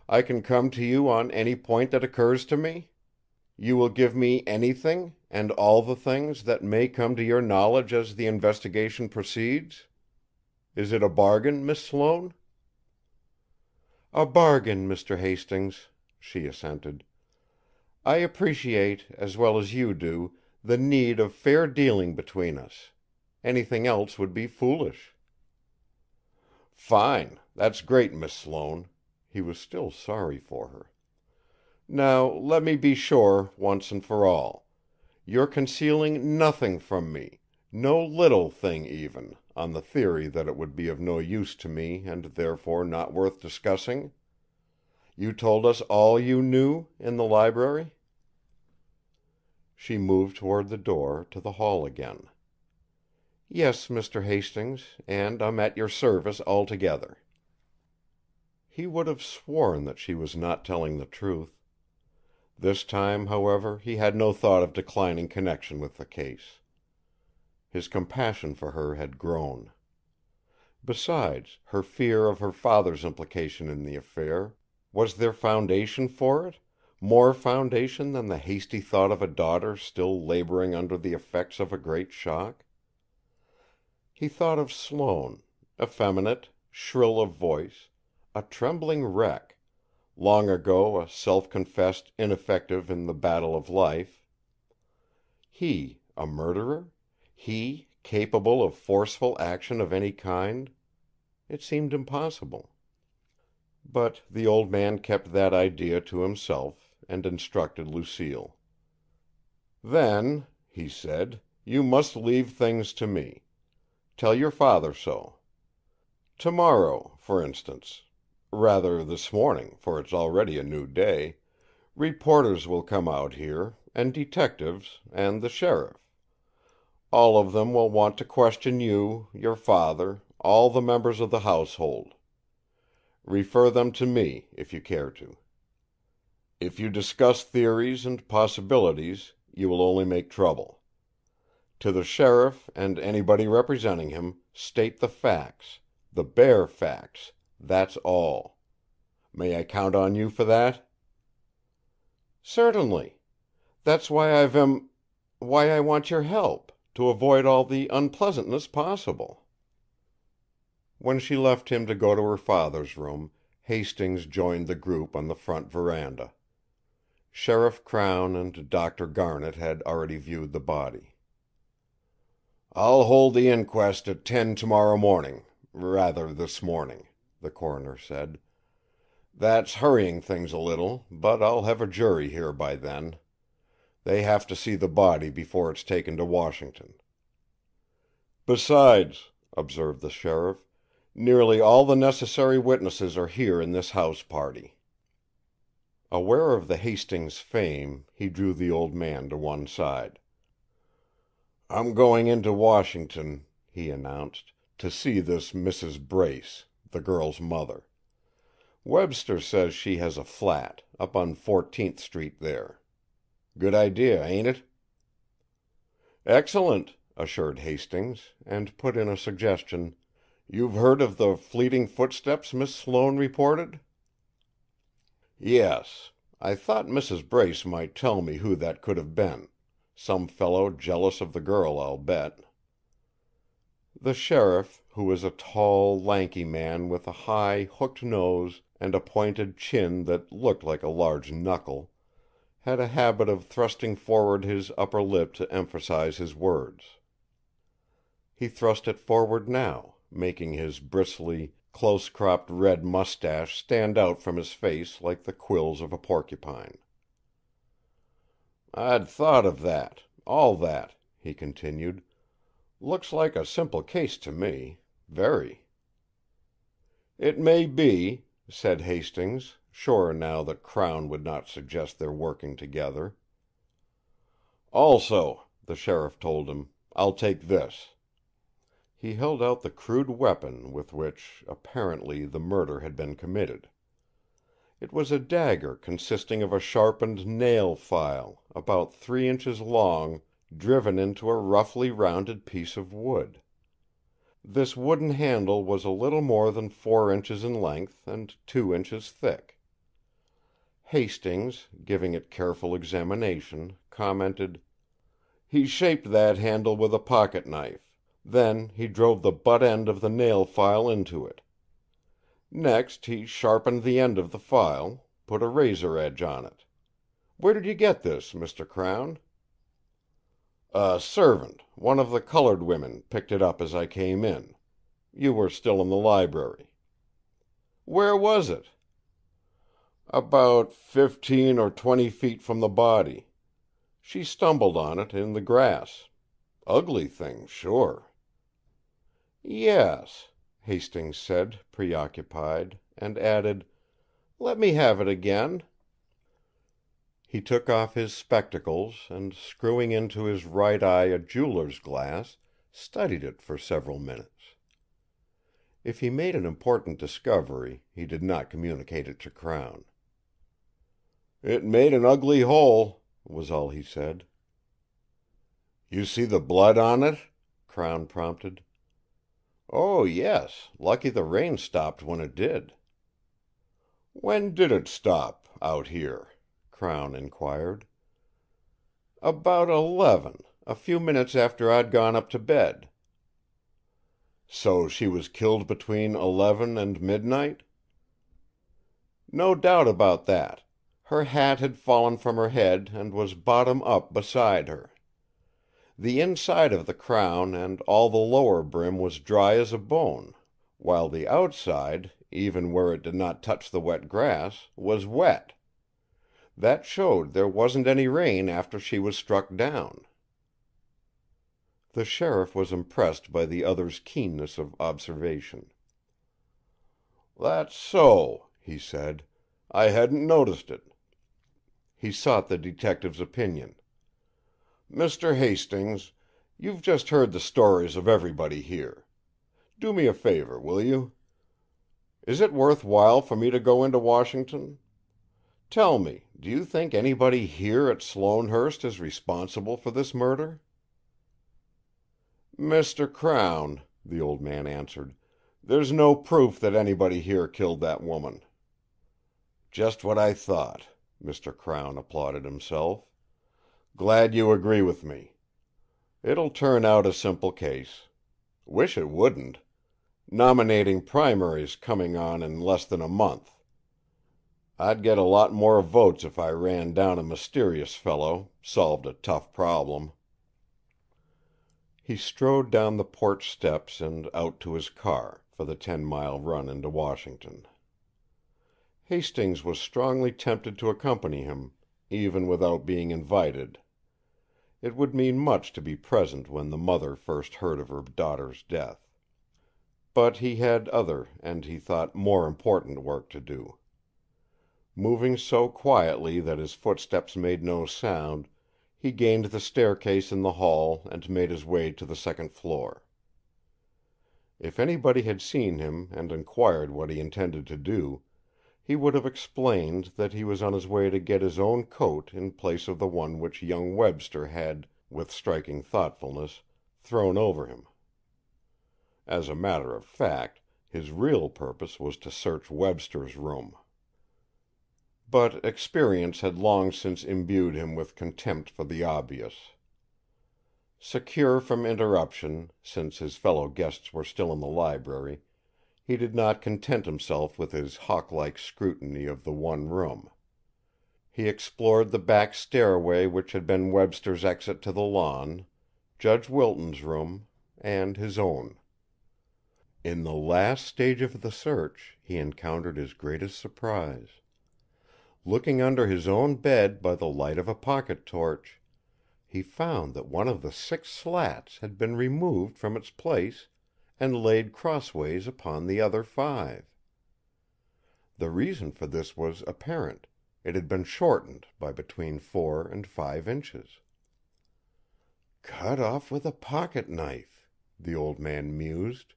I can come to you on any point that occurs to me? You will give me anything, and all the things, that may come to your knowledge as the investigation proceeds? Is it a bargain, Miss Sloane?" "A bargain, Mr. Hastings," she assented. "I appreciate, as well as you do, the need of fair dealing between us. Anything else would be foolish." "Fine. That's great, Miss Sloane." He was still sorry for her. "Now, let me be sure, once and for all. You're concealing nothing from me, no little thing even, on the theory that it would be of no use to me and therefore not worth discussing? You told us all you knew in the library?" She moved toward the door, to the hall again. "Yes, Mr. Hastings, and I'm at your service altogether." He would have sworn that she was not telling the truth. This time, however, he had no thought of declining connection with the case. His compassion for her had grown. Besides, her fear of her father's implication in the affair, was there foundation for it, more foundation than the hasty thought of a daughter still laboring under the effects of a great shock? He thought of Sloane, effeminate, shrill of voice, a trembling wreck, long ago a self-confessed ineffective in the battle of life. He, a murderer? He, capable of forceful action of any kind? It seemed impossible. But the old man kept that idea to himself, and instructed Lucille. "Then," he said, "you must leave things to me. Tell your father so. Tomorrow, for instance, rather this morning, for it's already a new day, reporters will come out here, and detectives, and the sheriff. All of them will want to question you, your father, all the members of the household. Refer them to me, if you care to. If you discuss theories and possibilities, you will only make trouble. To the sheriff and anybody representing him, state the facts, the bare facts, that's all. May I count on you for that?" "Certainly. That's why why I want your help, to avoid all the unpleasantness possible." When she left him to go to her father's room, Hastings joined the group on the front veranda. Sheriff Crown and Dr. Garnet had already viewed the body. "I'll hold the inquest at 10 tomorrow morning, rather this morning," the coroner said. "That's hurrying things a little, but I'll have a jury here by then. They have to see the body before it's taken to Washington." "Besides," observed the sheriff, "nearly all the necessary witnesses are here in this house party." Aware of the Hastings fame, he drew the old man to one side. "I'm going into Washington," he announced, "to see this Mrs. Brace, the girl's mother. Webster says she has a flat, up on 14th Street there. Good idea, ain't it?" "Excellent," assured Hastings, and put in a suggestion. "You've heard of the fleeting footsteps Miss Sloane reported?" "Yes. I thought Mrs. Brace might tell me who that could have been. Some fellow jealous of the girl, I'll bet." The sheriff, who was a tall, lanky man with a high, hooked nose and a pointed chin that looked like a large knuckle, had a habit of thrusting forward his upper lip to emphasize his words. He thrust it forward now, making his bristly, close-cropped red mustache stand out from his face like the quills of a porcupine. "I'd thought of that, all that," he continued. "Looks like a simple case to me. Very." "It may be," said Hastings, sure now that Crown would not suggest their working together. "Also," the sheriff told him, "I'll take this." He held out the crude weapon with which, apparently, the murder had been committed. It was a dagger consisting of a sharpened nail file, about 3 inches long, driven into a roughly rounded piece of wood. This wooden handle was a little more than 4 inches in length and 2 inches thick. Hastings, giving it careful examination, commented, "He shaped that handle with a pocket knife. Then he drove the butt end of the nail file into it. Next he sharpened the end of the file, put a razor edge on it. Where did you get this, Mr. Crown?" "A servant, one of the colored women, picked it up as I came in. You were still in the library." "Where was it?" "About 15 or 20 feet from the body. She stumbled on it in the grass. Ugly thing, sure." "Yes," Hastings said, preoccupied, and added, "Let me have it again." He took off his spectacles and, screwing into his right eye a jeweler's glass, studied it for several minutes. If he made an important discovery, he did not communicate it to Crown. "It made an ugly hole," was all he said. "You see the blood on it?" Crown prompted. "Oh, yes. Lucky the rain stopped when it did." "When did it stop, out here?" Crown inquired. "About 11, a few minutes after I'd gone up to bed." "So she was killed between 11 and midnight?" "No doubt about that. Her hat had fallen from her head and was bottom up beside her. The inside of the crown and all the lower brim was dry as a bone, while the outside, even where it did not touch the wet grass, was wet. That showed there wasn't any rain after she was struck down." The sheriff was impressed by the other's keenness of observation. "That's so," he said. "I hadn't noticed it." He sought the detective's opinion. "Mr. Hastings, you've just heard the stories of everybody here. Do me a favor, will you? Is it worth while for me to go into Washington? Tell me, do you think anybody here at Sloanehurst is responsible for this murder?" "Mr. Crown," the old man answered, "there's no proof that anybody here killed that woman." "Just what I thought," Mr. Crown applauded himself. "Glad you agree with me. It'll turn out a simple case. Wish it wouldn't. Nominating primaries coming on in less than a month. I'd get a lot more votes if I ran down a mysterious fellow, solved a tough problem." He strode down the porch steps and out to his car, for the 10-mile run into Washington. Hastings was strongly tempted to accompany him, even without being invited. It would mean much to be present when the mother first heard of her daughter's death. But he had other, and he thought more important work to do. Moving so quietly that his footsteps made no sound, he gained the staircase in the hall and made his way to the second floor. If anybody had seen him and inquired what he intended to do, he would have explained that he was on his way to get his own coat in place of the one which young Webster had, with striking thoughtfulness, thrown over him. As a matter of fact, his real purpose was to search Webster's room. But experience had long since imbued him with contempt for the obvious. Secure from interruption, since his fellow guests were still in the library, he did not content himself with his hawk-like scrutiny of the one room. He explored the back stairway which had been Webster's exit to the lawn, Judge Wilton's room, and his own. In the last stage of the search he encountered his greatest surprise. Looking under his own bed by the light of a pocket torch, he found that one of the 6 slats had been removed from its place and laid crossways upon the other 5. The reason for this was apparent. It had been shortened by between 4 and 5 inches. "Cut off with a pocket knife," the old man mused.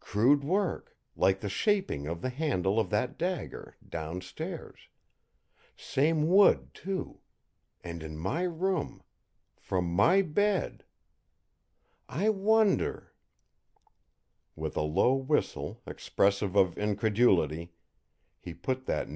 "Crude work, like the shaping of the handle of that dagger, downstairs. Same wood, too. And in my room. From my bed. I wonder—" With a low whistle, expressive of incredulity, he put that